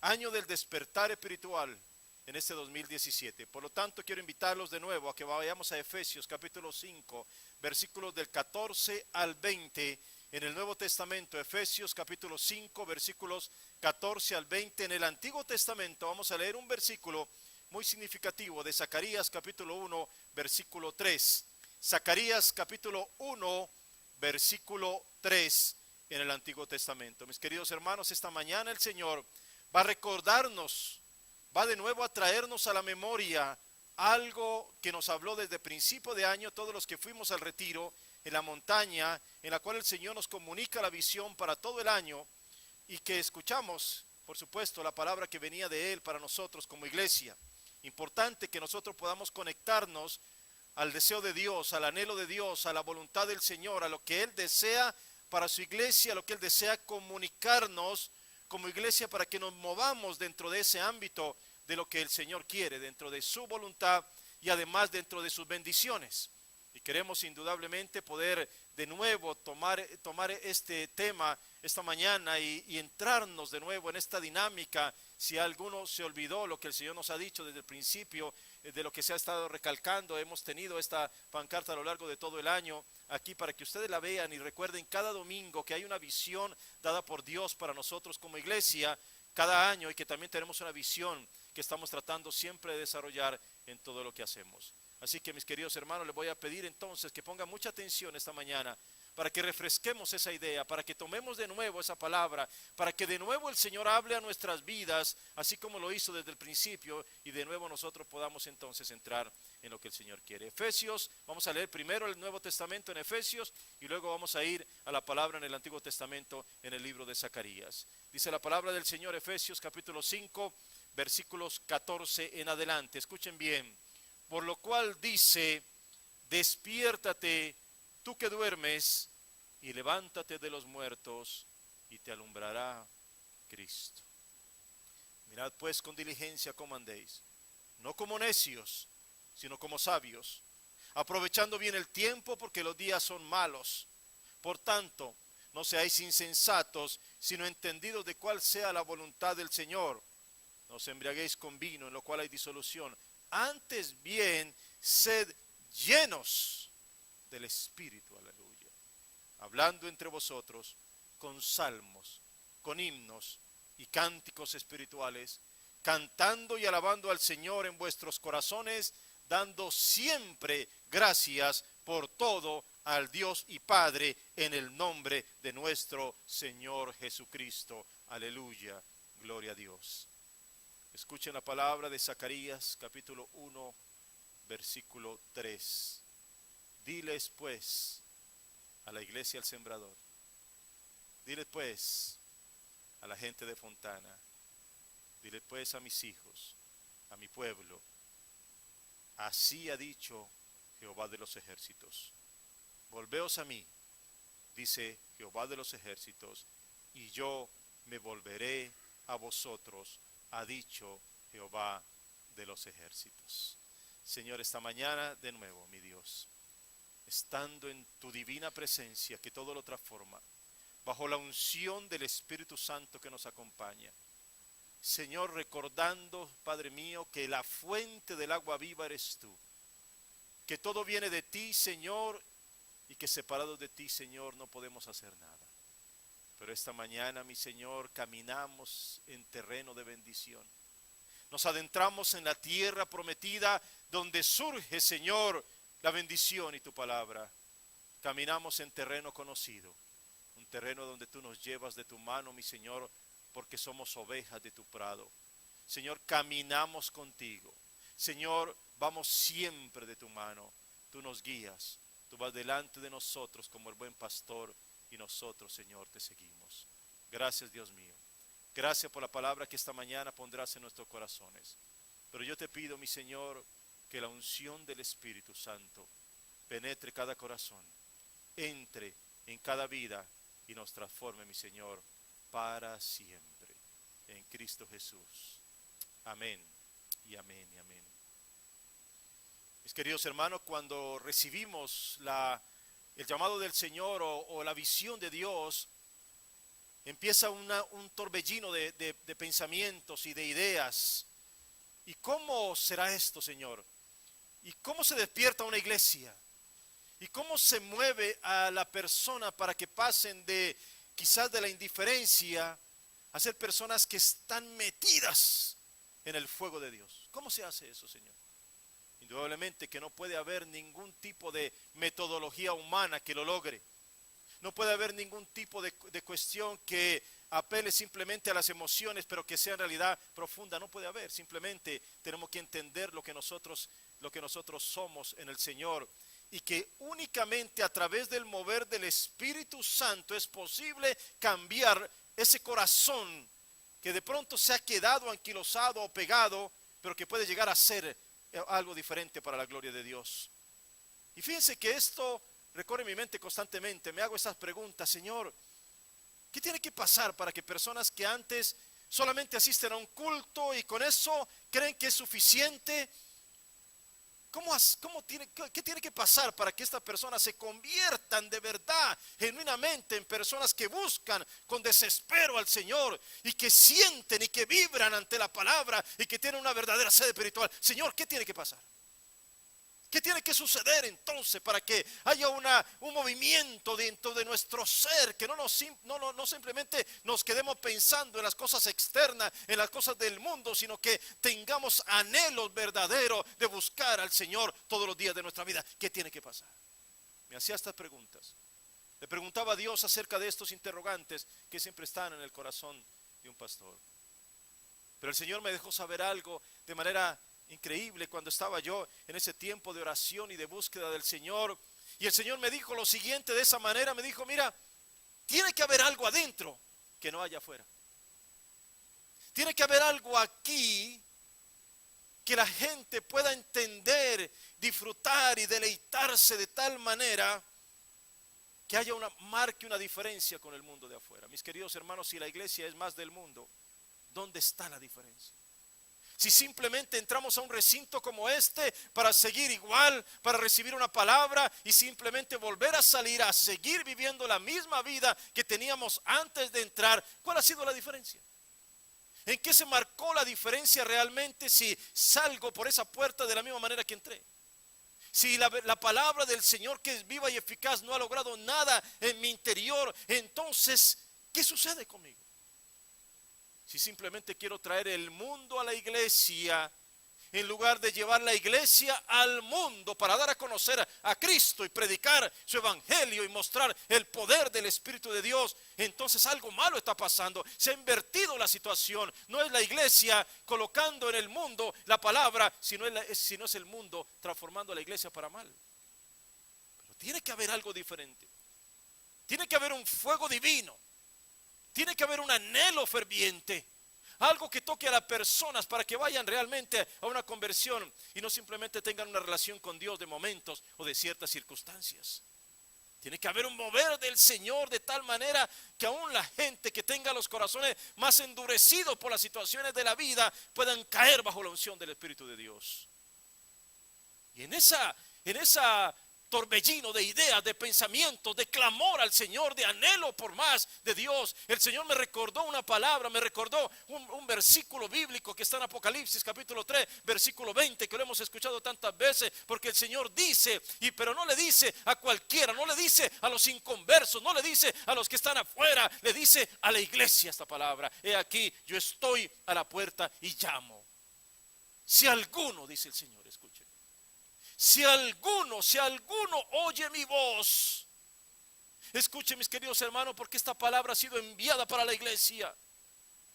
año del despertar espiritual en este 2017. Por lo tanto, quiero invitarlos de nuevo a que vayamos a Efesios capítulo 5, versículos del 14 al 20 en el Nuevo Testamento. Efesios capítulo 5, versículos 14 al 20. En el Antiguo Testamento vamos a leer un versículo muy significativo de Zacarías capítulo 1, versículo 3. Zacarías capítulo 1, versículo 3 en el Antiguo Testamento. Mis queridos hermanos, esta mañana el Señor va a recordarnos, va de nuevo a traernos a la memoria algo que nos habló desde principio de año, todos los que fuimos al retiro en la montaña, en la cual el Señor nos comunica la visión para todo el año y que escuchamos, por supuesto, la palabra que venía de Él para nosotros como iglesia. Importante que nosotros podamos conectarnos al deseo de Dios, al anhelo de Dios, a la voluntad del Señor, a lo que Él desea para su iglesia, a lo que Él desea comunicarnos como iglesia para que nos movamos dentro de ese ámbito de lo que el Señor quiere, dentro de su voluntad y además dentro de sus bendiciones. Y queremos indudablemente poder de nuevo tomar este tema esta mañana y entrarnos de nuevo en esta dinámica. Si alguno se olvidó lo que el Señor nos ha dicho desde el principio, de lo que se ha estado recalcando, hemos tenido esta pancarta a lo largo de todo el año aquí para que ustedes la vean y recuerden cada domingo que hay una visión dada por Dios para nosotros como iglesia cada año y que también tenemos una visión que estamos tratando siempre de desarrollar en todo lo que hacemos. Así que mis queridos hermanos, les voy a pedir entonces que pongan mucha atención esta mañana para que refresquemos esa idea, para que tomemos de nuevo esa palabra, para que de nuevo el Señor hable a nuestras vidas, así como lo hizo desde el principio, y de nuevo nosotros podamos entonces entrar en lo que el Señor quiere. Efesios, vamos a leer primero el Nuevo Testamento en Efesios, y luego vamos a ir a la palabra en el Antiguo Testamento en el libro de Zacarías. Dice la palabra del Señor, Efesios capítulo 5, versículos 14 en adelante. Escuchen bien. Por lo cual dice, despiértate, tú que duermes, y levántate de los muertos, y te alumbrará Cristo. Mirad pues con diligencia cómo andéis, no como necios, sino como sabios, aprovechando bien el tiempo, porque los días son malos. Por tanto, no seáis insensatos, sino entendidos de cuál sea la voluntad del Señor. No os embriaguéis con vino, en lo cual hay disolución. Antes bien, sed llenos del Espíritu, aleluya, hablando entre vosotros con salmos, con himnos y cánticos espirituales, cantando y alabando al Señor en vuestros corazones, dando siempre gracias por todo al Dios y Padre en el nombre de nuestro Señor Jesucristo, aleluya, gloria a Dios. Escuchen la palabra de Zacarías capítulo 1, versículo 3. Diles pues a la iglesia del Sembrador, diles pues a la gente de Fontana, diles pues a mis hijos, a mi pueblo, así ha dicho Jehová de los ejércitos, volveos a mí, dice Jehová de los ejércitos, y yo me volveré a vosotros, ha dicho Jehová de los ejércitos. Señor, esta mañana de nuevo, mi Dios, estando en tu divina presencia que todo lo transforma, bajo la unción del Espíritu Santo que nos acompaña, Señor, recordando, Padre mío, que la fuente del agua viva eres tú, que todo viene de ti, Señor, y que separados de ti, Señor, no podemos hacer nada. Pero esta mañana, mi Señor, caminamos en terreno de bendición. Nos adentramos en la tierra prometida donde surge, Señor, la bendición y tu palabra. Caminamos en terreno conocido, un terreno donde tú nos llevas de tu mano, mi Señor, porque somos ovejas de tu prado. Señor, caminamos contigo. Señor, vamos siempre de tu mano. Tú nos guías, tú vas delante de nosotros como el buen pastor, y nosotros, Señor, te seguimos. Gracias, Dios mío. Gracias por la palabra que esta mañana pondrás en nuestros corazones. Pero yo te pido, mi Señor, que la unción del Espíritu Santo penetre cada corazón, entre en cada vida y nos transforme, mi Señor, para siempre. En Cristo Jesús. Amén y amén y amén. Mis queridos hermanos, cuando recibimos el llamado del Señor o la visión de Dios, empieza un torbellino de pensamientos y de ideas. ¿Y cómo será esto, Señor? ¿Y cómo se despierta una iglesia? ¿Y cómo se mueve a la persona para que pasen de quizás de la indiferencia a ser personas que están metidas en el fuego de Dios? ¿Cómo se hace eso, Señor? Indudablemente que no puede haber ningún tipo de metodología humana que lo logre. No puede haber ningún tipo de cuestión que apele simplemente a las emociones, pero que sea en realidad profunda. No puede haber. Simplemente tenemos que entender lo que nosotros somos en el Señor. Y que únicamente a través del mover del Espíritu Santo es posible cambiar ese corazón que de pronto se ha quedado anquilosado o pegado, pero que puede llegar a ser algo diferente para la gloria de Dios. Y fíjense que esto recorre mi mente constantemente. Me hago esas preguntas: Señor, ¿qué tiene que pasar para que personas que antes solamente asisten a un culto y con eso creen que es suficiente? ¿Qué tiene que pasar para que estas personas se conviertan de verdad, genuinamente, en personas que buscan con desespero al Señor y que sienten y que vibran ante la palabra y que tienen una verdadera sed espiritual? Señor, ¿qué tiene que pasar? ¿Qué tiene que suceder entonces para que haya un movimiento dentro de nuestro ser? Que no simplemente nos quedemos pensando en las cosas externas, en las cosas del mundo, sino que tengamos anhelos verdaderos de buscar al Señor todos los días de nuestra vida. ¿Qué tiene que pasar? Me hacía estas preguntas. Le preguntaba a Dios acerca de estos interrogantes que siempre están en el corazón de un pastor. Pero el Señor me dejó saber algo de manera increíble cuando estaba yo en ese tiempo de oración y de búsqueda del Señor. Y el Señor me dijo lo siguiente de esa manera: me dijo, mira, tiene que haber algo adentro que no haya afuera. Tiene que haber algo aquí que la gente pueda entender, disfrutar y deleitarse de tal manera que haya marque una diferencia con el mundo de afuera. Mis queridos hermanos, si la iglesia es más del mundo, ¿dónde está la diferencia? Si simplemente entramos a un recinto como este para seguir igual, para recibir una palabra y simplemente volver a salir a seguir viviendo la misma vida que teníamos antes de entrar, ¿cuál ha sido la diferencia? ¿En qué se marcó la diferencia realmente si salgo por esa puerta de la misma manera que entré? Si la palabra del Señor, que es viva y eficaz, no ha logrado nada en mi interior, entonces, ¿qué sucede conmigo? Si simplemente quiero traer el mundo a la iglesia, en lugar de llevar la iglesia al mundo para dar a conocer a Cristo y predicar su evangelio y mostrar el poder del Espíritu de Dios, entonces algo malo está pasando. Se ha invertido la situación. No es la iglesia colocando en el mundo la palabra, sino es el mundo transformando a la iglesia para mal. Pero tiene que haber algo diferente. Tiene que haber un fuego divino. Tiene que haber un anhelo ferviente, algo que toque a las personas para que vayan realmente a una conversión y no simplemente tengan una relación con Dios de momentos o de ciertas circunstancias. Tiene que haber un mover del Señor de tal manera que aún la gente que tenga los corazones más endurecidos por las situaciones de la vida puedan caer bajo la unción del Espíritu de Dios. Y en esa torbellino de ideas, de pensamientos, de clamor al Señor, de anhelo por más de Dios, el Señor me recordó una palabra, me recordó un versículo bíblico que está en Apocalipsis capítulo 3, versículo 20, que lo hemos escuchado tantas veces, porque el Señor dice, pero no le dice a cualquiera, no le dice a los inconversos, no le dice a los que están afuera, le dice a la iglesia esta palabra: he aquí, yo estoy a la puerta y llamo. Si alguno, dice el Señor, escuche, si alguno oye mi voz. Escuchen, mis queridos hermanos, porque esta palabra ha sido enviada para la iglesia.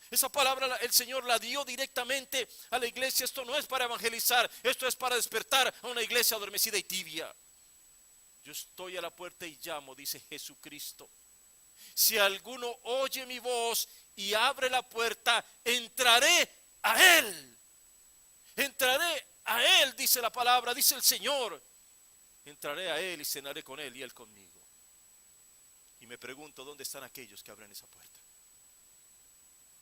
Esa palabra el Señor la dio directamente a la iglesia. Esto no es para evangelizar, esto es para despertar a una iglesia adormecida y tibia. Yo estoy a la puerta y llamo, dice Jesucristo. Si alguno oye mi voz y abre la puerta, entraré a él. Entraré a él, dice la palabra, dice el Señor. Entraré a él y cenaré con él y él conmigo. Y me pregunto, ¿dónde están aquellos que abren esa puerta?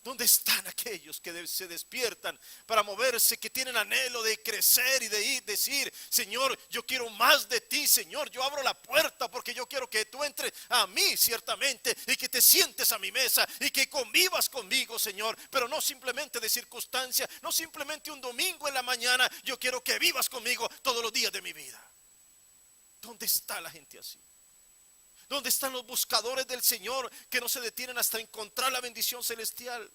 ¿Dónde están aquellos que se despiertan para moverse, que tienen anhelo de crecer y de ir, decir: Señor, yo quiero más de ti, Señor, yo abro la puerta porque yo quiero que tú entres a mí ciertamente y que te sientes a mi mesa y que convivas conmigo, Señor, pero no simplemente de circunstancia, no simplemente un domingo en la mañana, yo quiero que vivas conmigo todos los días de mi vida. ¿Dónde está la gente así? ¿Dónde están los buscadores del Señor que no se detienen hasta encontrar la bendición celestial?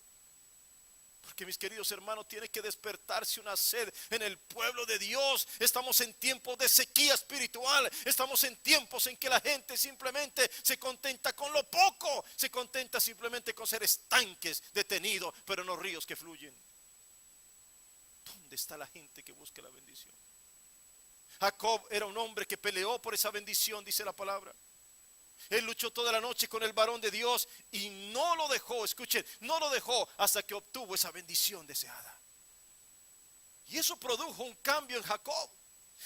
Porque, mis queridos hermanos, tiene que despertarse una sed en el pueblo de Dios. Estamos en tiempos de sequía espiritual. Estamos en tiempos en que la gente simplemente se contenta con lo poco. Se contenta simplemente con ser estanques detenidos, pero no ríos que fluyen. ¿Dónde está la gente que busca la bendición? Jacob era un hombre que peleó por esa bendición, dice la palabra. Él luchó toda la noche con el varón de Dios y no lo dejó, escuchen, no lo dejó hasta que obtuvo esa bendición deseada. Y eso produjo un cambio en Jacob.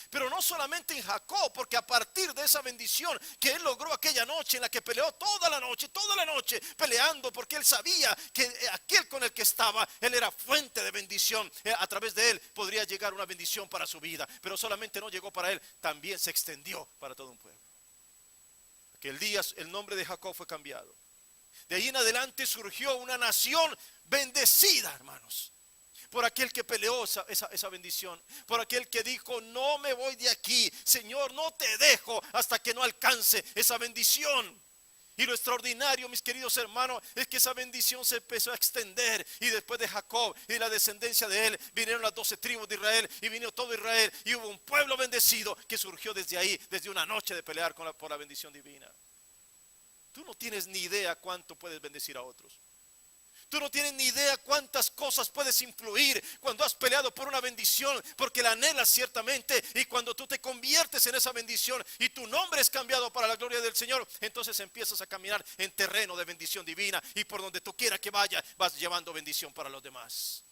Pero no solamente en Jacob, porque a partir de esa bendición que él logró aquella noche, en la que peleó toda la noche peleando, porque él sabía que aquel con el que estaba, él era fuente de bendición. A través de él podría llegar una bendición para su vida. Pero solamente no llegó para él, también se extendió para todo un pueblo. Aquel día el nombre de Jacob fue cambiado. De ahí en adelante surgió una nación bendecida, hermanos, por aquel que peleó esa bendición, por aquel que dijo: no me voy de aquí, Señor, no te dejo hasta que no alcance esa bendición. Y lo extraordinario, mis queridos hermanos, es que esa bendición se empezó a extender. Y después de Jacob y la descendencia de él, vinieron las 12 tribus de Israel, y vino todo Israel, y hubo un pueblo bendecido que surgió desde ahí, desde una noche de pelear por la bendición divina. Tú no tienes ni idea cuánto puedes bendecir a otros. Tú no tienes ni idea cuántas cosas puedes influir cuando has peleado por una bendición, porque la anhelas ciertamente. Y cuando tú te conviertes en esa bendición y tu nombre es cambiado para la gloria del Señor, entonces empiezas a caminar en terreno de bendición divina, y por donde tú quieras que vayas, vas llevando bendición para los demás.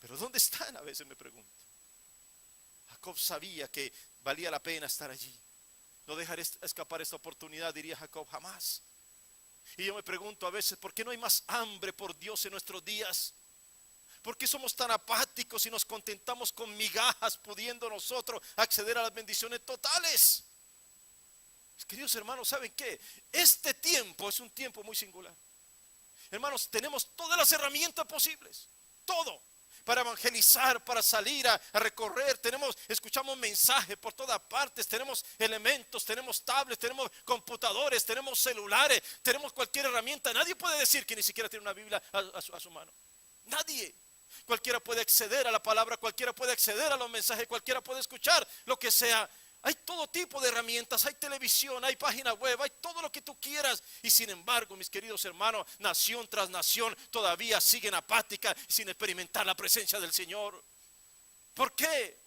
Pero ¿dónde están? A veces me pregunto. Jacob sabía que valía la pena estar allí. No dejaré escapar esta oportunidad, diría Jacob, jamás. Y yo me pregunto a veces: ¿por qué no hay más hambre por Dios en nuestros días? ¿Por qué somos tan apáticos y nos contentamos con migajas, pudiendo nosotros acceder a las bendiciones totales? Mis queridos hermanos, ¿saben qué? Este tiempo es un tiempo muy singular. Hermanos, tenemos todas las herramientas posibles, todo, para evangelizar, para salir a recorrer. Escuchamos mensajes por todas partes, tenemos elementos, tenemos tablets, tenemos computadores, tenemos celulares, tenemos cualquier herramienta. Nadie puede decir que ni siquiera tiene una Biblia a su mano. Nadie. Cualquiera puede acceder a la palabra, cualquiera puede acceder a los mensajes, cualquiera puede escuchar lo que sea. Hay todo tipo de herramientas, hay televisión, hay página web, hay todo lo que tú quieras. Y sin embargo, mis queridos hermanos, nación tras nación todavía siguen apáticas, sin experimentar la presencia del Señor. ¿Por qué?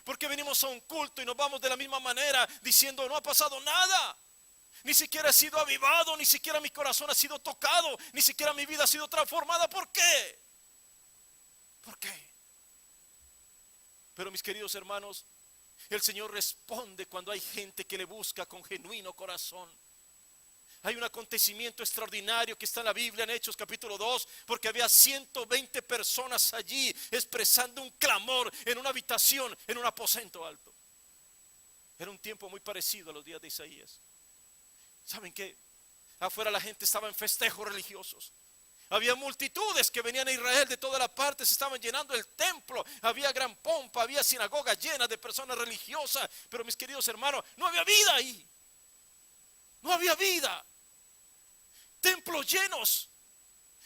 Porque venimos a un culto y nos vamos de la misma manera, diciendo: no ha pasado nada. Ni siquiera he sido avivado, ni siquiera mi corazón ha sido tocado, ni siquiera mi vida ha sido transformada. ¿Por qué? ¿Por qué? Pero, mis queridos hermanos, el Señor responde cuando hay gente que le busca con genuino corazón. Hay un acontecimiento extraordinario que está en la Biblia, en Hechos capítulo 2, porque había 120 personas allí expresando un clamor en una habitación, en un aposento alto. Era un tiempo muy parecido a los días de Isaías. ¿Saben qué? Afuera la gente estaba en festejos religiosos. Había multitudes que venían a Israel de todas las partes, estaban llenando el templo, había gran pompa, había sinagogas llenas de personas religiosas. Pero, mis queridos hermanos, no había vida ahí. No había vida. Templos llenos,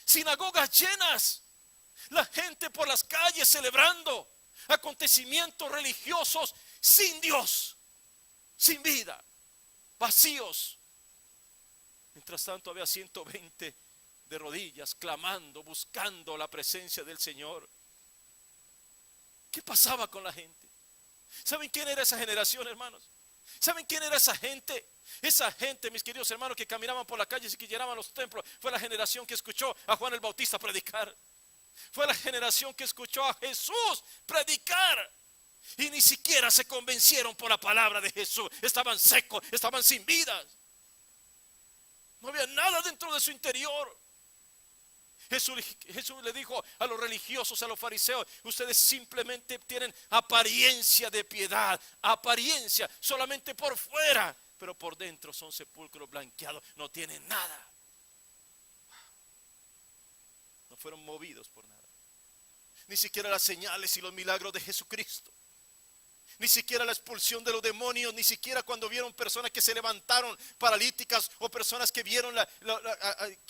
sinagogas llenas, la gente por las calles celebrando acontecimientos religiosos sin Dios, sin vida, vacíos. Mientras tanto había 120 de rodillas, clamando, buscando la presencia del Señor. ¿Qué pasaba con la gente? ¿Saben quién era esa generación, hermanos? ¿Saben quién era esa gente? Esa gente, mis queridos hermanos, que caminaban por las calles y que llenaban los templos, fue la generación que escuchó a Juan el Bautista predicar. Fue la generación que escuchó a Jesús predicar. Y ni siquiera se convencieron por la palabra de Jesús. Estaban secos, estaban sin vidas. No había nada dentro de su interior. Jesús le dijo a los religiosos, a los fariseos: ustedes simplemente tienen apariencia de piedad, apariencia solamente por fuera, pero por dentro son sepulcros blanqueados, no tienen nada. No fueron movidos por nada, ni siquiera las señales y los milagros de Jesucristo, ni siquiera la expulsión de los demonios, ni siquiera cuando vieron personas que se levantaron paralíticas, o personas que vieron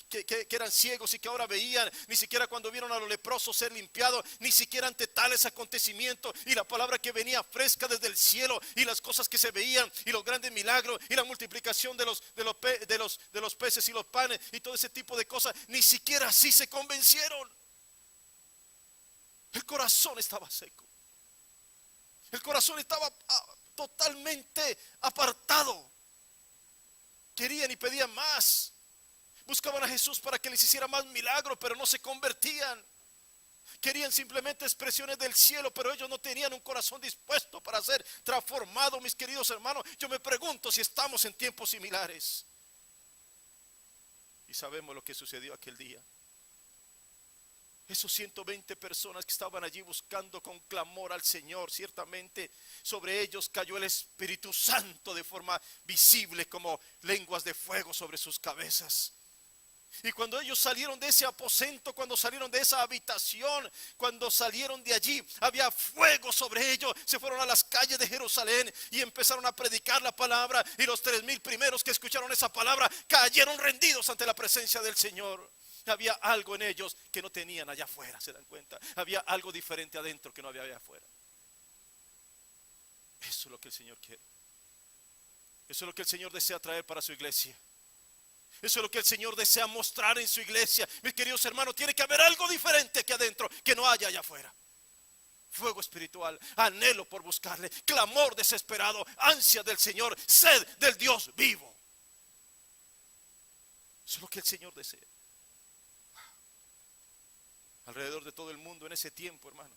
que eran ciegos y que ahora veían, ni siquiera cuando vieron a los leprosos ser limpiados, ni siquiera ante tales acontecimientos y la palabra que venía fresca desde el cielo y las cosas que se veían y los grandes milagros y la multiplicación de los peces y los panes y todo ese tipo de cosas, ni siquiera así se convencieron. El corazón estaba seco. El corazón estaba totalmente apartado. Querían y pedían más. Buscaban a Jesús para que les hiciera más milagros, pero no se convertían. Querían simplemente expresiones del cielo, pero ellos no tenían un corazón dispuesto para ser transformado. Mis queridos hermanos, yo me pregunto si estamos en tiempos similares. Y sabemos lo que sucedió aquel día. Esos 120 personas que estaban allí buscando con clamor al Señor, ciertamente sobre ellos cayó el Espíritu Santo de forma visible, como lenguas de fuego sobre sus cabezas. Y cuando ellos salieron de ese aposento, cuando salieron de esa habitación, cuando salieron de allí, había fuego sobre ellos. Se fueron a las calles de Jerusalén y empezaron a predicar la palabra. Y los 3,000 primeros que escucharon esa palabra cayeron rendidos ante la presencia del Señor. Había algo en ellos que no tenían allá afuera, ¿se dan cuenta? Había algo diferente adentro que no había allá afuera. Eso es lo que el Señor quiere. Eso es lo que el Señor desea traer para su iglesia. Eso es lo que el Señor desea mostrar en su iglesia. Mis queridos hermanos, tiene que haber algo diferente aquí adentro que no haya allá afuera. Fuego espiritual, anhelo por buscarle, clamor desesperado, ansia del Señor, sed del Dios vivo. Eso es lo que el Señor desea. Alrededor de todo el mundo en ese tiempo, hermanos,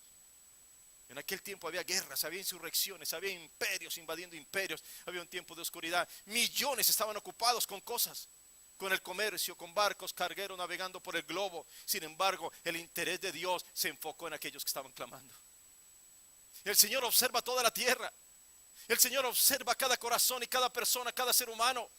en aquel tiempo había guerras, había insurrecciones, había imperios invadiendo imperios, había un tiempo de oscuridad. Millones estaban ocupados con cosas, con el comercio, con barcos cargueros navegando por el globo. Sin embargo, el interés de Dios se enfocó en aquellos que estaban clamando. El Señor observa toda la tierra. El Señor observa cada corazón y cada persona, cada ser humano.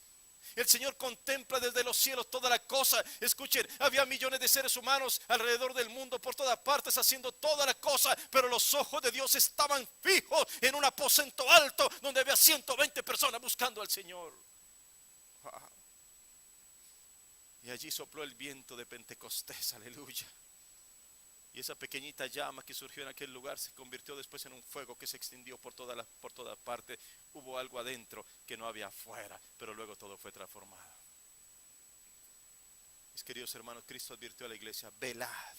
El Señor contempla desde los cielos toda la cosa. Escuchen, había millones de seres humanos alrededor del mundo, por todas partes, haciendo toda la cosa, pero los ojos de Dios estaban fijos en un aposento alto donde había 120 personas buscando al Señor. Y allí sopló el viento de Pentecostés, aleluya. Y esa pequeñita llama que surgió en aquel lugar se convirtió después en un fuego que se extendió por toda parte. Hubo algo adentro que no había afuera, pero luego todo fue transformado. Mis queridos hermanos, Cristo advirtió a la iglesia: velad,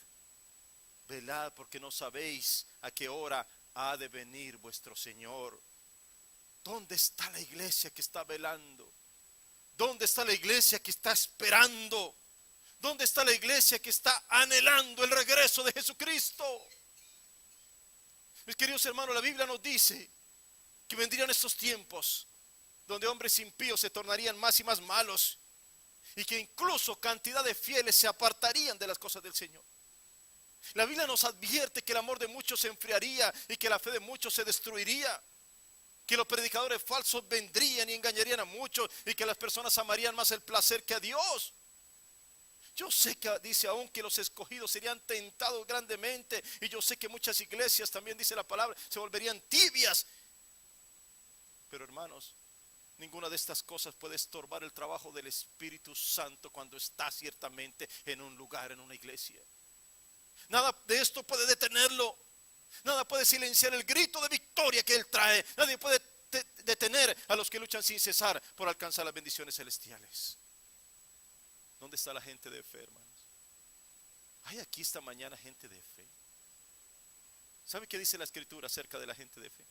velad, porque no sabéis a qué hora ha de venir vuestro Señor. ¿Dónde está la iglesia que está velando? ¿Dónde está la iglesia que está esperando? ¿Dónde está la iglesia que está anhelando el regreso de Jesucristo? Mis queridos hermanos, la Biblia nos dice que vendrían estos tiempos donde hombres impíos se tornarían más y más malos, y que incluso cantidad de fieles se apartarían de las cosas del Señor. La Biblia nos advierte que el amor de muchos se enfriaría y que la fe de muchos se destruiría, que los predicadores falsos vendrían y engañarían a muchos, y que las personas amarían más el placer que a Dios. Yo sé que dice aún que los escogidos serían tentados grandemente, y yo sé que muchas iglesias, también dice la palabra, se volverían tibias. Pero hermanos, ninguna de estas cosas puede estorbar el trabajo del Espíritu Santo cuando está ciertamente en un lugar, en una iglesia. Nada de esto puede detenerlo. Nada puede silenciar el grito de victoria que Él trae. Nadie puede detener a los que luchan sin cesar por alcanzar las bendiciones celestiales. ¿Dónde está la gente de fe, hermanos? ¿Hay aquí esta mañana gente de fe? ¿Sabe qué dice la Escritura acerca de la gente de fe?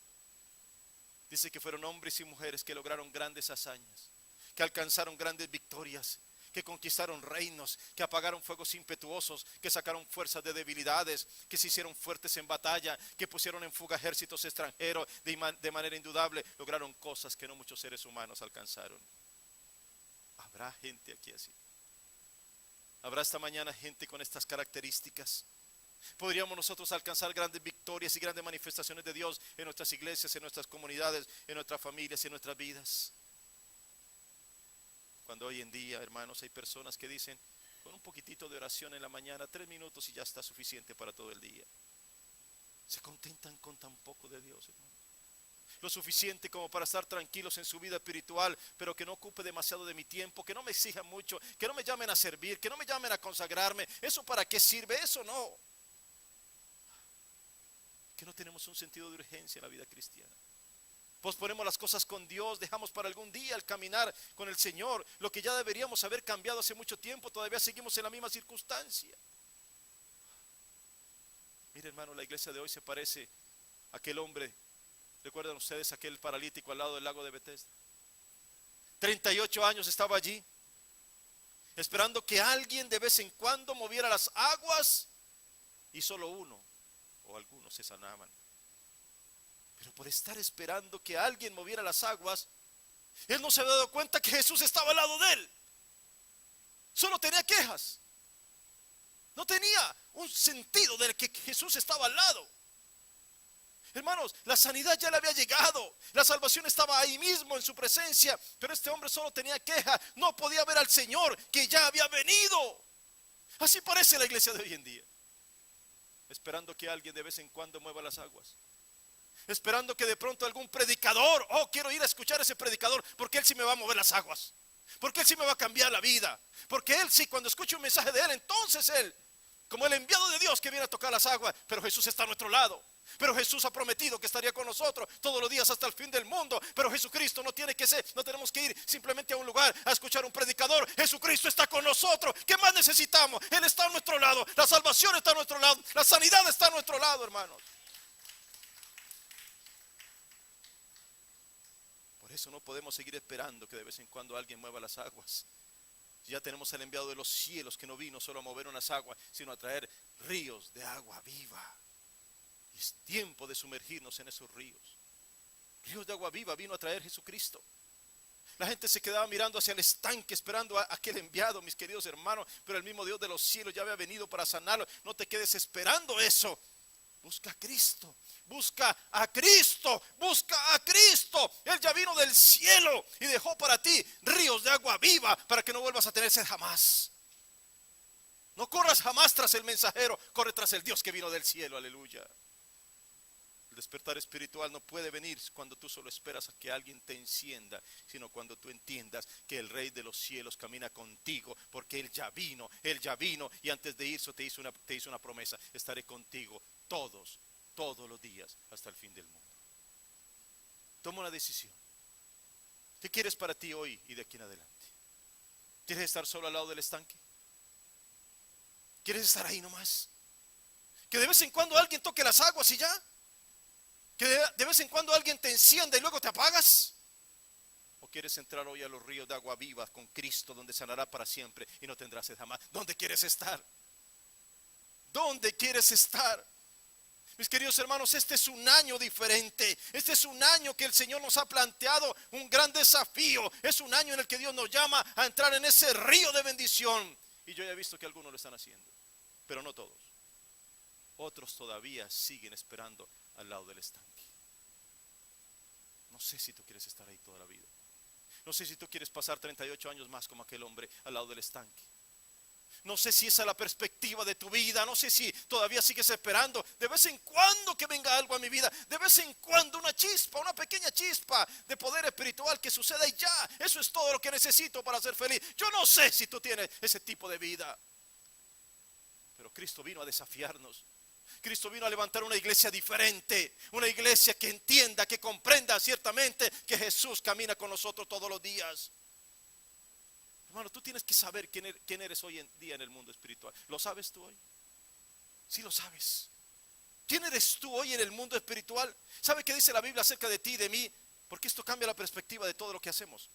Dice que fueron hombres y mujeres que lograron grandes hazañas, que alcanzaron grandes victorias, que conquistaron reinos, que apagaron fuegos impetuosos, que sacaron fuerzas de debilidades, que se hicieron fuertes en batalla, que pusieron en fuga ejércitos extranjeros. De manera indudable lograron cosas que no muchos seres humanos alcanzaron. ¿Habrá gente aquí así? ¿Habrá esta mañana gente con estas características? ¿Podríamos nosotros alcanzar grandes victorias y grandes manifestaciones de Dios en nuestras iglesias, en nuestras comunidades, en nuestras familias y en nuestras vidas? Cuando hoy en día, hermanos, hay personas que dicen, con un poquitito de oración en la mañana, 3 minutos y ya está suficiente para todo el día. Se contentan con tan poco de Dios, hermano. Lo suficiente como para estar tranquilos en su vida espiritual, pero que no ocupe demasiado de mi tiempo, que no me exijan mucho, que no me llamen a servir, que no me llamen a consagrarme. ¿Eso para qué sirve? Eso no. Que no tenemos un sentido de urgencia en la vida cristiana. Posponemos las cosas con Dios, dejamos para algún día el caminar con el Señor, lo que ya deberíamos haber cambiado hace mucho tiempo, todavía seguimos en la misma circunstancia. Mire, hermano, la iglesia de hoy se parece a aquel hombre. ¿Recuerdan ustedes aquel paralítico al lado del lago de Betesda? 38 años estaba allí, esperando que alguien de vez en cuando moviera las aguas, y solo uno o algunos se sanaban. Pero por estar esperando que alguien moviera las aguas, él no se había dado cuenta que Jesús estaba al lado de él. Solo tenía quejas. No tenía un sentido de que Jesús estaba al lado. Hermanos, la sanidad ya le había llegado, la salvación estaba ahí mismo en su presencia, pero este hombre solo tenía queja, no podía ver al Señor que ya había venido. Así parece la iglesia de hoy en día, esperando que alguien de vez en cuando mueva las aguas, esperando que de pronto algún predicador, quiero ir a escuchar a ese predicador, porque él sí me va a mover las aguas, porque él sí me va a cambiar la vida, porque él sí, cuando escuche un mensaje de él, entonces él, como el enviado de Dios que viene a tocar las aguas. Pero Jesús está a nuestro lado. Pero Jesús ha prometido que estaría con nosotros todos los días hasta el fin del mundo. Pero Jesucristo no tenemos que ir simplemente a un lugar a escuchar a un predicador. Jesucristo está con nosotros. ¿Qué más necesitamos? Él está a nuestro lado. La salvación está a nuestro lado. La sanidad está a nuestro lado, hermanos. Por eso no podemos seguir esperando que de vez en cuando alguien mueva las aguas. Ya tenemos al enviado de los cielos, que no vino solo a mover unas aguas, sino a traer ríos de agua viva. Y es tiempo de sumergirnos en esos ríos. Ríos de agua viva vino a traer Jesucristo. La gente se quedaba mirando hacia el estanque, esperando a aquel enviado, mis queridos hermanos. Pero el mismo Dios de los cielos ya había venido para sanarlo. No te quedes esperando eso. Busca a Cristo, busca a Cristo, busca a Cristo. Él ya vino del cielo y dejó para ti ríos de agua viva, para que no vuelvas a tener sed jamás. No corras jamás tras el mensajero, corre tras el Dios que vino del cielo, aleluya. El despertar espiritual no puede venir cuando tú solo esperas a que alguien te encienda, sino cuando tú entiendas que el Rey de los cielos camina contigo, porque Él ya vino, y antes de irse te hizo una promesa: estaré contigo todos los días hasta el fin del mundo. Toma una decisión. ¿Qué quieres para ti hoy y de aquí en adelante? ¿Quieres estar solo al lado del estanque? ¿Quieres estar ahí nomás? Que de vez en cuando alguien toque las aguas y ya. Que de vez en cuando alguien te encienda y luego te apagas. ¿O quieres entrar hoy a los ríos de agua viva con Cristo, donde sanará para siempre y no tendrás sed jamás? ¿Dónde quieres estar? ¿Dónde quieres estar? Mis queridos hermanos, este es un año diferente. Este es un año que el Señor nos ha planteado un gran desafío. Es un año en el que Dios nos llama a entrar en ese río de bendición. Y yo ya he visto que algunos lo están haciendo, pero no todos. Otros todavía siguen esperando al lado del estanque. No sé si tú quieres estar ahí toda la vida. No sé si tú quieres pasar 38 años más como aquel hombre al lado del estanque. No sé si esa es la perspectiva de tu vida. No sé si todavía sigues esperando de vez en cuando que venga algo a mi vida. De vez en cuando una chispa, una pequeña chispa de poder espiritual que suceda y ya. Eso es todo lo que necesito para ser feliz. Yo no sé si tú tienes ese tipo de vida. Pero Cristo vino a desafiarnos. Cristo vino a levantar una iglesia diferente. Una iglesia que entienda, que comprenda ciertamente que Jesús camina con nosotros todos los días. Hermano, tú tienes que saber quién eres hoy en día en el mundo espiritual. ¿Lo sabes tú hoy? Sí lo sabes. ¿Quién eres tú hoy en el mundo espiritual? ¿Sabe qué dice la Biblia acerca de ti y de mí? Porque esto cambia la perspectiva de todo lo que hacemos.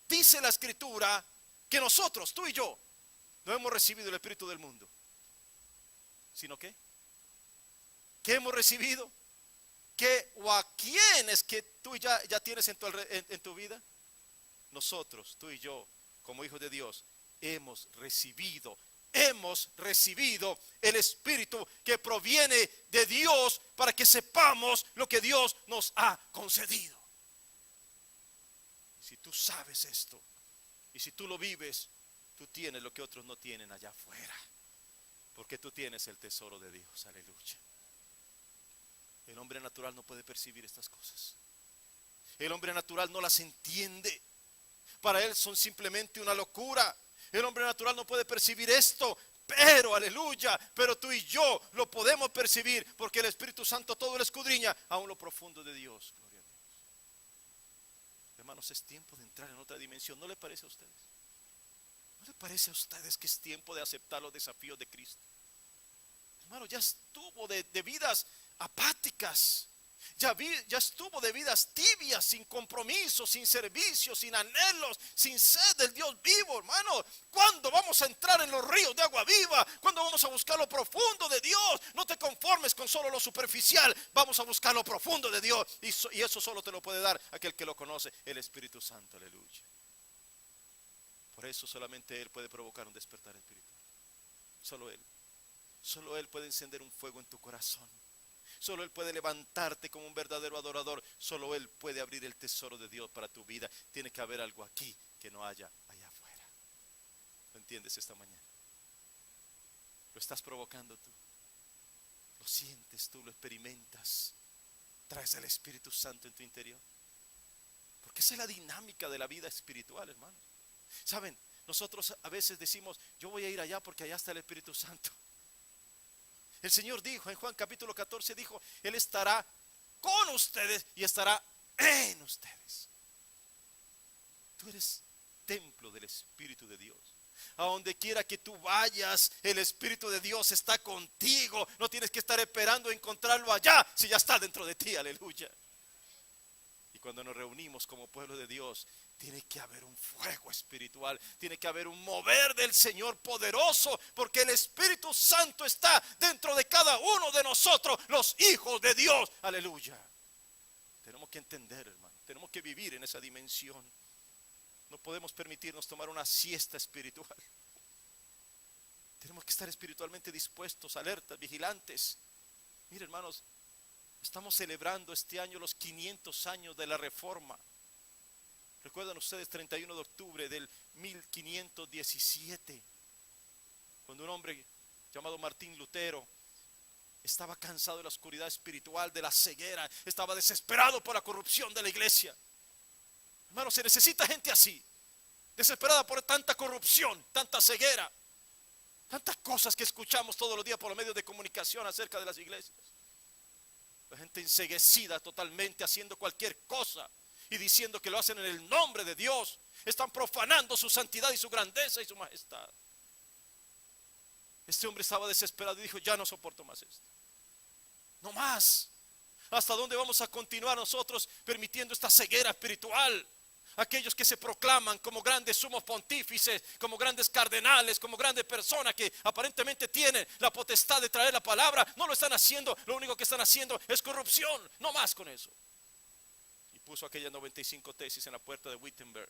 Dice la Escritura que nosotros, tú y yo, no hemos recibido el espíritu del mundo. ¿Sino qué? ¿Qué hemos recibido? ¿Qué o a quién es que tú ya tienes en tu vida? Nosotros, tú y yo, como hijos de Dios, hemos recibido hemos recibido el Espíritu que proviene de Dios para que sepamos lo que Dios nos ha concedido. Si tú sabes esto y si tú lo vives, tú tienes lo que otros no tienen allá afuera, porque tú tienes el tesoro de Dios. Aleluya. El hombre natural no puede percibir estas cosas. El hombre natural no las entiende. Para él son simplemente una locura. El hombre natural no puede percibir esto, pero aleluya, pero tú y yo lo podemos percibir, porque el Espíritu Santo todo lo escudriña aún lo profundo de Dios. Gloria a Dios. Hermanos, es tiempo de entrar en otra dimensión. ¿No le parece a ustedes? ¿No le parece a ustedes que es tiempo de aceptar los desafíos de Cristo? Hermano, ya estuvo de vidas apáticas. Ya estuvo de vidas tibias, sin compromiso, sin servicio, sin anhelos, sin sed del Dios vivo, hermano. ¿Cuándo vamos a entrar en los ríos de agua viva? ¿Cuándo vamos a buscar lo profundo de Dios? No te conformes con solo lo superficial. Vamos a buscar lo profundo de Dios. Y eso solo te lo puede dar aquel que lo conoce, el Espíritu Santo. Aleluya. Por eso solamente Él puede provocar un despertar espiritual. Solo Él. Solo Él puede encender un fuego en tu corazón. Solo Él puede levantarte como un verdadero adorador. Solo Él puede abrir el tesoro de Dios para tu vida. Tiene que haber algo aquí que no haya allá afuera. ¿Lo entiendes esta mañana? Lo estás provocando tú. Lo sientes tú, lo experimentas. Traes el Espíritu Santo en tu interior. Porque esa es la dinámica de la vida espiritual, hermanos. ¿Saben? Nosotros a veces decimos, yo voy a ir allá porque allá está el Espíritu Santo. El Señor dijo en Juan capítulo 14, dijo, Él estará con ustedes y estará en ustedes. Tú eres templo del Espíritu de Dios. A donde quiera que tú vayas, el Espíritu de Dios está contigo. No tienes que estar esperando encontrarlo allá, si ya está dentro de ti, aleluya. Y cuando nos reunimos como pueblo de Dios, tiene que haber un fuego espiritual, tiene que haber un mover del Señor poderoso, porque el Espíritu Santo está dentro de cada uno de nosotros, los hijos de Dios, aleluya. Tenemos que entender, hermano, tenemos que vivir en esa dimensión. No podemos permitirnos tomar una siesta espiritual. Tenemos que estar espiritualmente dispuestos, alertas, vigilantes. Mire, hermanos, estamos celebrando este año los 500 años de la Reforma. ¿Recuerdan ustedes 31 de octubre del 1517? Cuando un hombre llamado Martín Lutero estaba cansado de la oscuridad espiritual, de la ceguera, estaba desesperado por la corrupción de la iglesia. Hermano, se necesita gente así, desesperada por tanta corrupción, tanta ceguera, tantas cosas que escuchamos todos los días por los medios de comunicación acerca de las iglesias. La gente enceguecida totalmente, haciendo cualquier cosa y diciendo que lo hacen en el nombre de Dios. Están profanando su santidad y su grandeza y su majestad. Este hombre estaba desesperado y dijo, ya no soporto más esto. No más. ¿Hasta dónde vamos a continuar nosotros permitiendo esta ceguera espiritual? Aquellos que se proclaman como grandes sumos pontífices, como grandes cardenales, como grandes personas que aparentemente tienen la potestad de traer la palabra, no lo están haciendo. Lo único que están haciendo es corrupción. No más con eso. Y puso aquellas 95 tesis en la puerta de Wittenberg.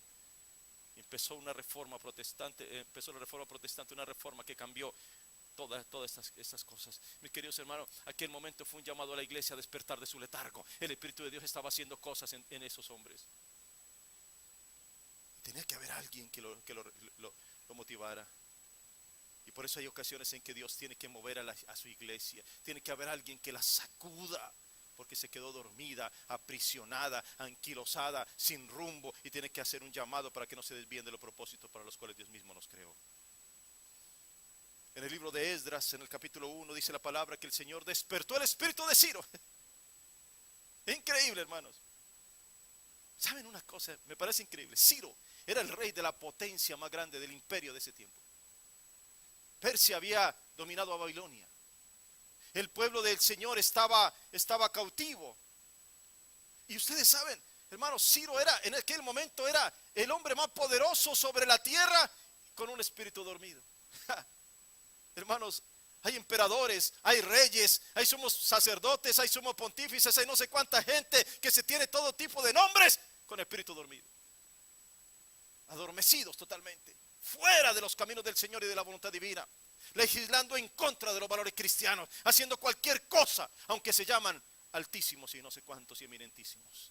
Empezó una reforma protestante, una reforma que cambió todas estas cosas. Mis queridos hermanos, aquel momento fue un llamado a la iglesia a despertar de su letargo. El Espíritu de Dios estaba haciendo cosas en esos hombres. Tenía que haber alguien que lo motivara. Y por eso hay ocasiones en que Dios tiene que mover a su iglesia. Tiene que haber alguien que la sacuda, porque se quedó dormida, aprisionada, anquilosada, sin rumbo. Y tiene que hacer un llamado para que no se desvíen de los propósitos para los cuales Dios mismo nos creó. En el libro de Esdras, en el capítulo 1, dice la palabra que el Señor despertó el espíritu de Ciro. Increíble, hermanos. ¿Saben una cosa? Me parece increíble. Ciro era el rey de la potencia más grande del imperio de ese tiempo. Persia había dominado a Babilonia. El pueblo del Señor estaba cautivo. Y ustedes saben, hermanos, Ciro en aquel momento era el hombre más poderoso sobre la tierra con un espíritu dormido. Hermanos, hay emperadores, hay reyes, hay sumos sacerdotes, hay sumos pontífices, hay no sé cuánta gente que se tiene todo tipo de nombres con espíritu dormido. Adormecidos totalmente, fuera de los caminos del Señor y de la voluntad divina. legislando en contra de los valores cristianos, haciendo cualquier cosa, aunque se llaman altísimos y no sé cuántos y eminentísimos.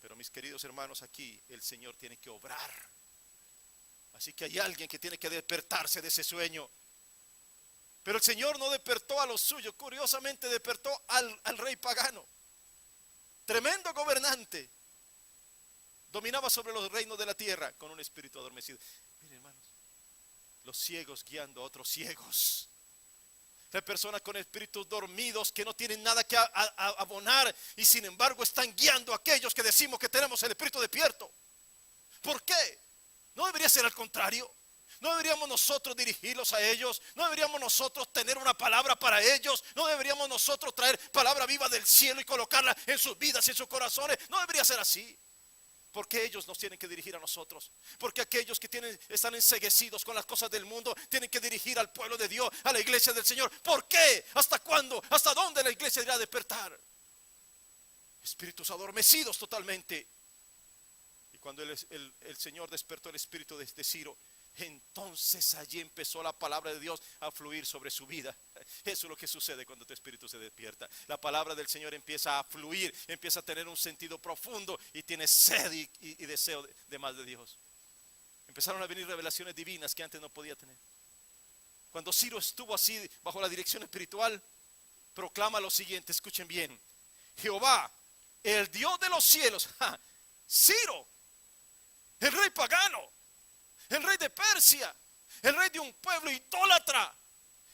Pero mis queridos hermanos, aquí el Señor tiene que obrar. Así que hay alguien que tiene que despertarse de ese sueño. Pero el Señor no despertó a los suyos, curiosamente despertó al rey pagano. Tremendo gobernante. Dominaba sobre los reinos de la tierra con un espíritu adormecido. Miren, hermanos, los ciegos guiando a otros ciegos. Hay personas con espíritus dormidos que no tienen nada que abonar y sin embargo están guiando a aquellos que decimos que tenemos el espíritu despierto. ¿Por qué? ¿No debería ser al contrario? ¿No deberíamos nosotros dirigirlos a ellos? ¿No deberíamos nosotros tener una palabra para ellos? ¿No deberíamos nosotros traer palabra viva del cielo y colocarla en sus vidas y en sus corazones? No debería ser así. ¿Por qué ellos nos tienen que dirigir a nosotros? Porque aquellos que están enceguecidos con las cosas del mundo tienen que dirigir al pueblo de Dios, a la iglesia del Señor. ¿Por qué? ¿Hasta cuándo? ¿Hasta dónde la iglesia irá a despertar? Espíritus adormecidos totalmente. Y cuando el Señor despertó el espíritu de Ciro, entonces allí empezó la palabra de Dios a fluir sobre su vida. Eso es lo que sucede cuando tu espíritu se despierta. La palabra del Señor empieza a fluir, empieza a tener un sentido profundo y tiene sed y deseo de más de Dios. Empezaron a venir revelaciones divinas que antes no podía tener. Cuando Ciro estuvo así bajo la dirección espiritual, proclama lo siguiente, escuchen bien: Jehová, el Dios de los cielos, Ciro, el rey pagano, el rey de Persia, el rey de un pueblo idólatra,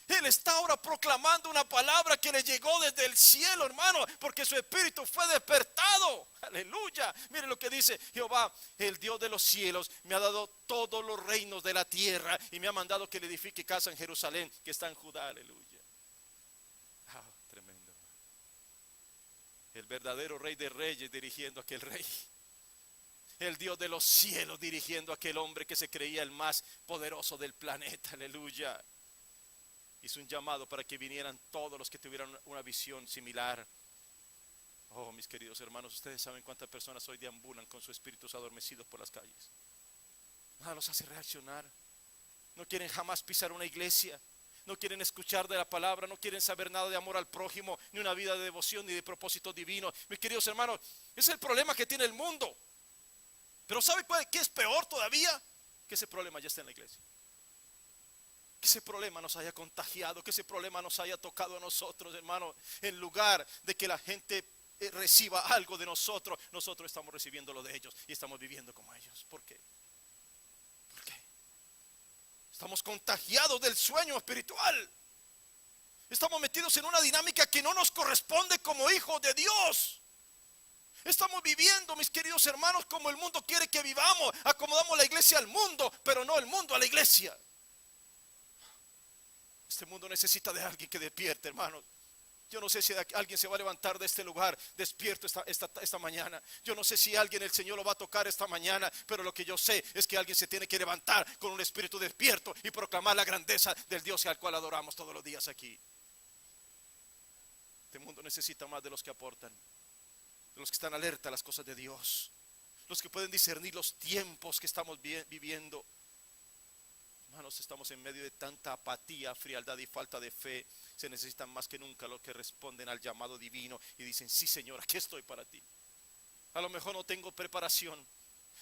él está ahora proclamando una palabra que le llegó desde el cielo, hermano, porque su espíritu fue despertado. Aleluya. Miren lo que dice: Jehová, el Dios de los cielos, me ha dado todos los reinos de la tierra y me ha mandado que le edifique casa en Jerusalén, que está en Judá. Aleluya. Tremendo. El verdadero rey de reyes dirigiendo a aquel rey. El Dios de los cielos dirigiendo a aquel hombre que se creía el más poderoso del planeta. Aleluya. Hizo un llamado para que vinieran todos los que tuvieran una visión similar. Oh, mis queridos hermanos, ustedes saben cuántas personas hoy deambulan con sus espíritus adormecidos por las calles. Nada los hace reaccionar. No quieren jamás pisar una iglesia. No quieren escuchar de la palabra. No quieren saber nada de amor al prójimo, ni una vida de devoción, ni de propósito divino. Mis queridos hermanos, ese es el problema que tiene el mundo. Pero ¿sabe qué es peor todavía? Que ese problema ya está en la iglesia. Que ese problema nos haya contagiado, que ese problema nos haya tocado a nosotros, hermano. En lugar de que la gente reciba algo de nosotros, nosotros estamos recibiendo lo de ellos y estamos viviendo como ellos. ¿Por qué? ¿Por qué? Estamos contagiados del sueño espiritual. Estamos metidos en una dinámica que no nos corresponde como hijos de Dios. Estamos viviendo, mis queridos hermanos, como el mundo quiere que vivamos. Acomodamos la iglesia al mundo, pero no el mundo a la iglesia. Este mundo necesita de alguien que despierte, hermanos. Yo no sé si alguien se va a levantar de este lugar despierto esta mañana. Yo no sé si alguien el Señor lo va a tocar esta mañana, pero lo que yo sé es que alguien se tiene que levantar con un espíritu despierto y proclamar la grandeza del Dios al cual adoramos todos los días aquí. Este mundo necesita más de los que aportan, de los que están alerta a las cosas de Dios, los que pueden discernir los tiempos que estamos viviendo. Hermanos, estamos en medio de tanta apatía, frialdad y falta de fe. Se necesitan más que nunca los que responden al llamado divino y dicen: sí, Señor, aquí estoy para ti. A lo mejor no tengo preparación,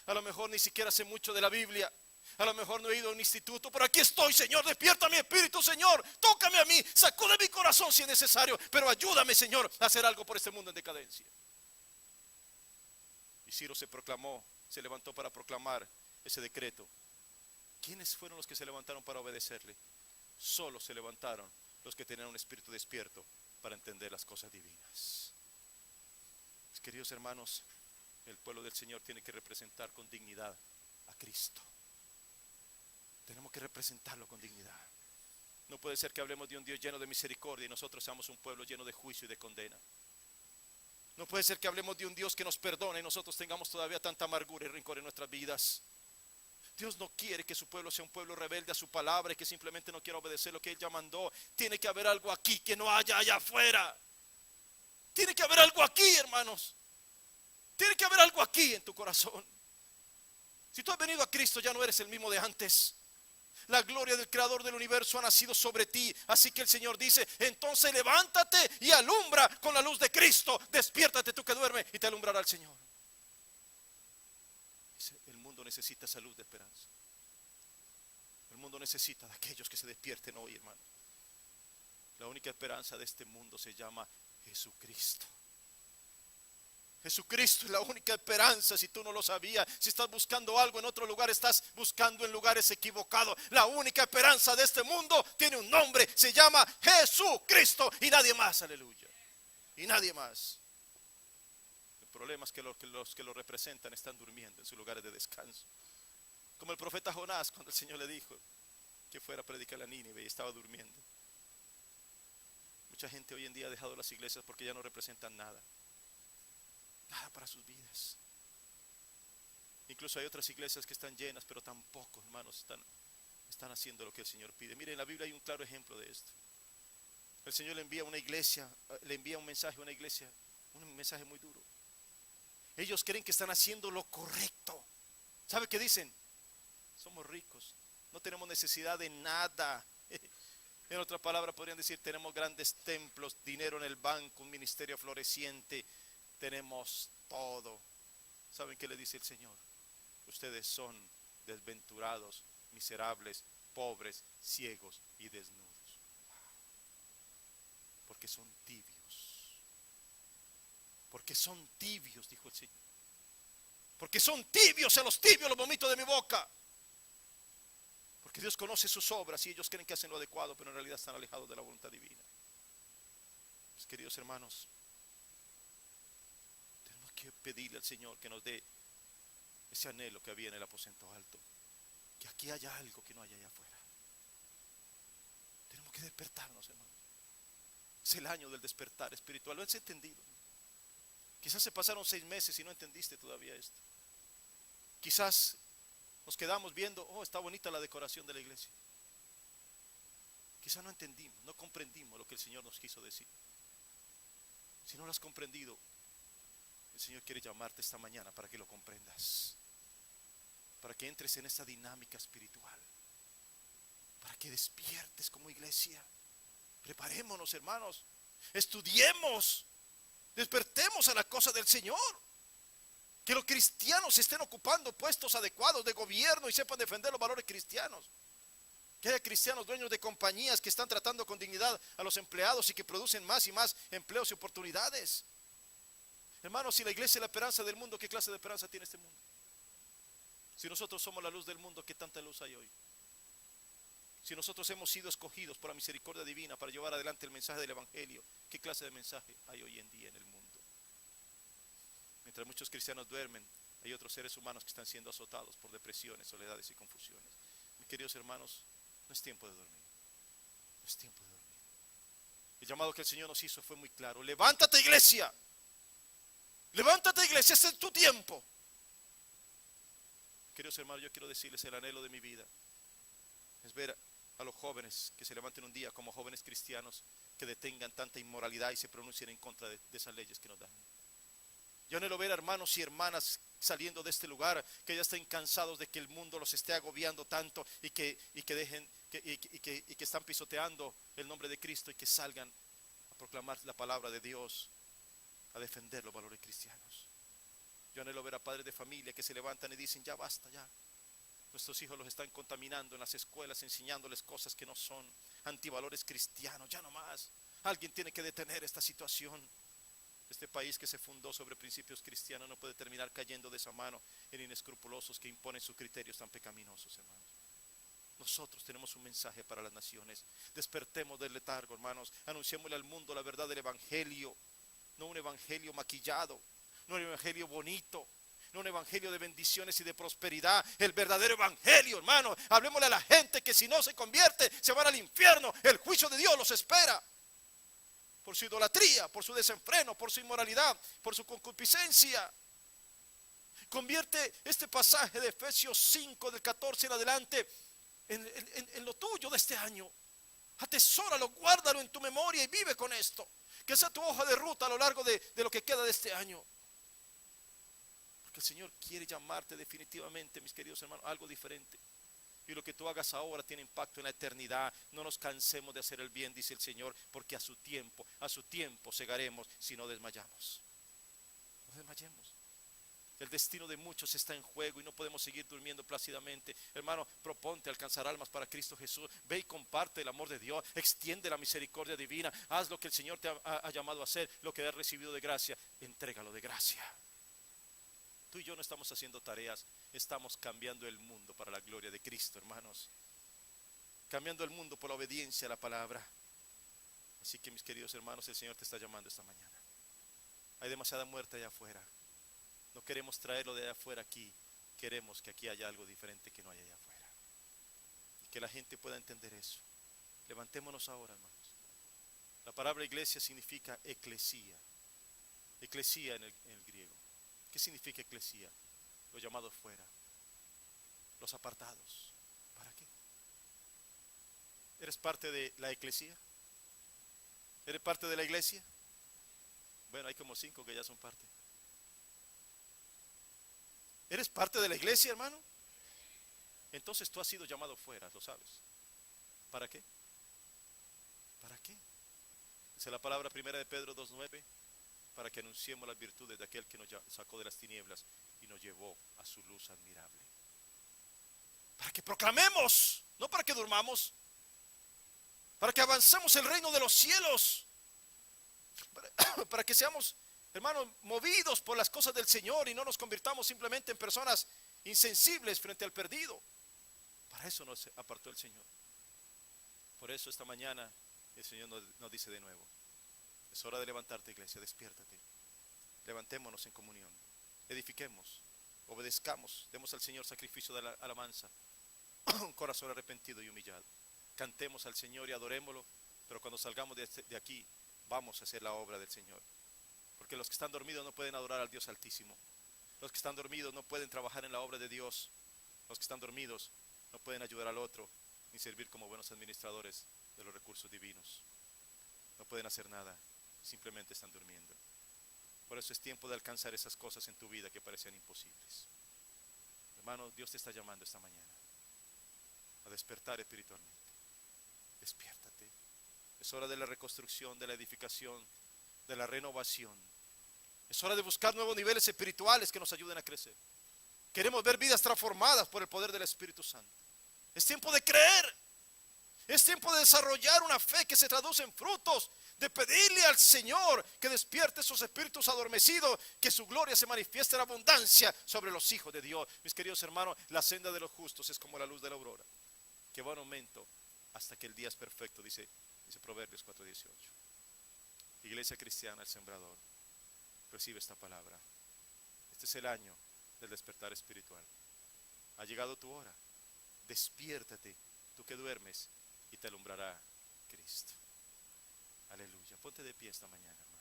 a lo mejor ni siquiera sé mucho de la Biblia, a lo mejor no he ido a un instituto, pero aquí estoy, Señor. Despierta mi espíritu, Señor. Tócame a mí, sacude mi corazón si es necesario, pero ayúdame, Señor, a hacer algo por este mundo en decadencia. Y Ciro se levantó para proclamar ese decreto. ¿Quiénes fueron los que se levantaron para obedecerle? Solo se levantaron los que tenían un espíritu despierto para entender las cosas divinas. Mis queridos hermanos, el pueblo del Señor tiene que representar con dignidad a Cristo. Tenemos que representarlo con dignidad. No puede ser que hablemos de un Dios lleno de misericordia y nosotros seamos un pueblo lleno de juicio y de condena. No puede ser que hablemos de un Dios que nos perdone y nosotros tengamos todavía tanta amargura y rencor en nuestras vidas. Dios no quiere que su pueblo sea un pueblo rebelde a su palabra y que simplemente no quiera obedecer lo que Él ya mandó. Tiene que haber algo aquí que no haya allá afuera. Tiene que haber algo aquí, hermanos. Tiene que haber algo aquí en tu corazón. Si tú has venido a Cristo, ya no eres el mismo de antes. la gloria del Creador del universo ha nacido sobre ti. Así que el Señor dice, entonces levántate y alumbra con la luz de Cristo. Despiértate tú que duermes y te alumbrará el Señor. El mundo necesita esa luz de esperanza. El mundo necesita de aquellos que se despierten hoy, hermano. La única esperanza de este mundo se llama Jesucristo. Jesucristo es la única esperanza. Si tú no lo sabías, si estás buscando algo en otro lugar, estás buscando en lugares equivocados. La única esperanza de este mundo tiene un nombre, se llama Jesucristo y nadie más, aleluya. Y nadie más. El problema es que los que lo representan están durmiendo en sus lugares de descanso. Como el profeta Jonás, cuando el Señor le dijo que fuera a predicar a Nínive y estaba durmiendo. Mucha gente hoy en día ha dejado las iglesias porque ya no representan nada. Nada para sus vidas. Incluso hay otras iglesias que están llenas, pero tampoco, hermanos, están haciendo lo que el Señor pide. Miren, en la Biblia hay un claro ejemplo de esto. El Señor le envía un mensaje a una iglesia, un mensaje muy duro. Ellos creen que están haciendo lo correcto. ¿Sabe qué dicen? Somos ricos, no tenemos necesidad de nada. En otra palabra podrían decir, tenemos grandes templos, dinero en el banco, un ministerio floreciente, tenemos todo. ¿Saben qué le dice el Señor? Ustedes son desventurados, miserables, pobres, ciegos y desnudos. Porque son tibios. Porque son tibios, dijo el Señor. Porque son tibios, a los tibios los vomito de mi boca. Porque Dios conoce sus obras y ellos creen que hacen lo adecuado, pero en realidad están alejados de la voluntad divina. Mis queridos hermanos, tenemos que pedirle al Señor que nos dé ese anhelo que había en el aposento alto. Que aquí haya algo que no haya allá afuera. Tenemos que despertarnos, hermanos. Es el año del despertar espiritual. ¿Lo has entendido? Quizás se pasaron 6 meses y no entendiste todavía esto. Quizás nos quedamos viendo, oh, está bonita la decoración de la iglesia. Quizás no entendimos, no comprendimos lo que el Señor nos quiso decir. Si no lo has comprendido, el Señor quiere llamarte esta mañana para que lo comprendas. Para que entres en esa dinámica espiritual. Para que despiertes como iglesia. Preparémonos, hermanos. Estudiemos. Despertemos a la cosa del Señor. Que los cristianos estén ocupando puestos adecuados de gobierno y sepan defender los valores cristianos. Que haya cristianos dueños de compañías que están tratando con dignidad a los empleados y que producen más y más empleos y oportunidades. Hermanos, si la iglesia es la esperanza del mundo, ¿qué clase de esperanza tiene este mundo? Si nosotros somos la luz del mundo, ¿qué tanta luz hay hoy? Si nosotros hemos sido escogidos por la misericordia divina para llevar adelante el mensaje del evangelio, ¿qué clase de mensaje hay hoy en día en el mundo? Mientras muchos cristianos duermen, hay otros seres humanos que están siendo azotados por depresiones, soledades y confusiones. Mis queridos hermanos, no es tiempo de dormir. No es tiempo de dormir. El llamado que el Señor nos hizo fue muy claro. Levántate, iglesia. Levántate, iglesia, este es tu tiempo. Queridos hermanos, yo quiero decirles el anhelo de mi vida es ver a los jóvenes que se levanten un día como jóvenes cristianos que detengan tanta inmoralidad y se pronuncien en contra de esas leyes que nos dan. Yo anhelo ver a hermanos y hermanas saliendo de este lugar que ya estén cansados de que el mundo los esté agobiando tanto y que están pisoteando el nombre de Cristo y que salgan a proclamar la palabra de Dios, a defender los valores cristianos. Yo anhelo ver a padres de familia que se levantan y dicen, ya basta, ya. Nuestros hijos los están contaminando en las escuelas, enseñándoles cosas que no son antivalores cristianos, ya no más. Alguien tiene que detener esta situación. Este país que se fundó sobre principios cristianos no puede terminar cayendo de esa mano en inescrupulosos que imponen sus criterios tan pecaminosos, hermanos. Nosotros tenemos un mensaje para las naciones. Despertemos del letargo, hermanos. Anunciémosle al mundo la verdad del evangelio. No un evangelio maquillado, no un evangelio bonito, no un evangelio de bendiciones y de prosperidad. El verdadero evangelio, hermano. Hablemosle a la gente que si no se convierte se van al infierno. El juicio de Dios los espera. Por su idolatría, por su desenfreno, por su inmoralidad, por su concupiscencia. Convierte este pasaje de Efesios 5 del 14 en adelante en lo tuyo de este año. Atesóralo, guárdalo en tu memoria y vive con esto. Que sea tu hoja de ruta a lo largo de lo que queda de este año. Porque el Señor quiere llamarte definitivamente, mis queridos hermanos, a algo diferente. y lo que tú hagas ahora tiene impacto en la eternidad. No nos cansemos de hacer el bien, dice el Señor, porque a su tiempo segaremos si no desmayamos. No desmayemos. El destino de muchos está en juego y no podemos seguir durmiendo plácidamente. Hermano, proponte alcanzar almas para Cristo Jesús. Ve y comparte el amor de Dios. Extiende la misericordia divina. Haz lo que el Señor te ha llamado a hacer, lo que has recibido de gracia. Entrégalo de gracia. Tú y yo no estamos haciendo tareas, estamos cambiando el mundo para la gloria de Cristo, hermanos. Cambiando el mundo por la obediencia a la palabra. Así que, mis queridos hermanos, el Señor te está llamando esta mañana. Hay demasiada muerte allá afuera. No queremos traerlo de allá afuera aquí. Queremos que aquí haya algo diferente que no hay allá afuera. Y que la gente pueda entender eso. Levantémonos ahora, hermanos. La palabra iglesia significa eclesía. Eclesía en el griego. ¿Qué significa eclesía? Los llamados fuera. Los apartados. ¿Para qué? ¿Eres parte de la eclesía? ¿Eres parte de la iglesia? Bueno, hay como 5 que ya son parte. ¿Eres parte de la iglesia, hermano? Entonces tú has sido llamado fuera, lo sabes. ¿Para qué? ¿Para qué? Dice la palabra primera de Pedro 2:9, para que anunciemos las virtudes de aquel que nos sacó de las tinieblas y nos llevó a su luz admirable. Para que proclamemos, no para que durmamos, para que avancemos el reino de los cielos, para que seamos, hermanos, movidos por las cosas del Señor y no nos convirtamos simplemente en personas insensibles frente al perdido. Para eso nos apartó el Señor. Por eso esta mañana el Señor nos dice de nuevo: es hora de levantarte, iglesia, despiértate. Levantémonos en comunión, edifiquemos, obedezcamos, demos al Señor sacrificio de alabanza, un corazón arrepentido y humillado. Cantemos al Señor y adorémoslo, pero cuando salgamos de aquí, vamos a hacer la obra del Señor. Porque los que están dormidos no pueden adorar al Dios Altísimo. Los que están dormidos no pueden trabajar en la obra de Dios. Los que están dormidos no pueden ayudar al otro, ni servir como buenos administradores de los recursos divinos. No pueden hacer nada, simplemente están durmiendo. Por eso es tiempo de alcanzar esas cosas en tu vida que parecían imposibles. Hermano, Dios te está llamando esta mañana a despertar espiritualmente. Despiértate. Es hora de la reconstrucción, de la edificación, de la renovación. Es hora de buscar nuevos niveles espirituales que nos ayuden a crecer. Queremos ver vidas transformadas por el poder del Espíritu Santo. Es tiempo de creer. Es tiempo de desarrollar una fe que se traduce en frutos, de pedirle al Señor que despierte esos espíritus adormecidos, que su gloria se manifieste en abundancia sobre los hijos de Dios. Mis queridos hermanos, la senda de los justos es como la luz de la aurora, que va en aumento hasta que el día es perfecto, dice Proverbios 4:18. Iglesia cristiana, el sembrador, recibe esta palabra. Este es el año del despertar espiritual. Ha llegado tu hora. Despiértate, tú que duermes, y te alumbrará Cristo. Aleluya. Ponte de pie esta mañana, hermano.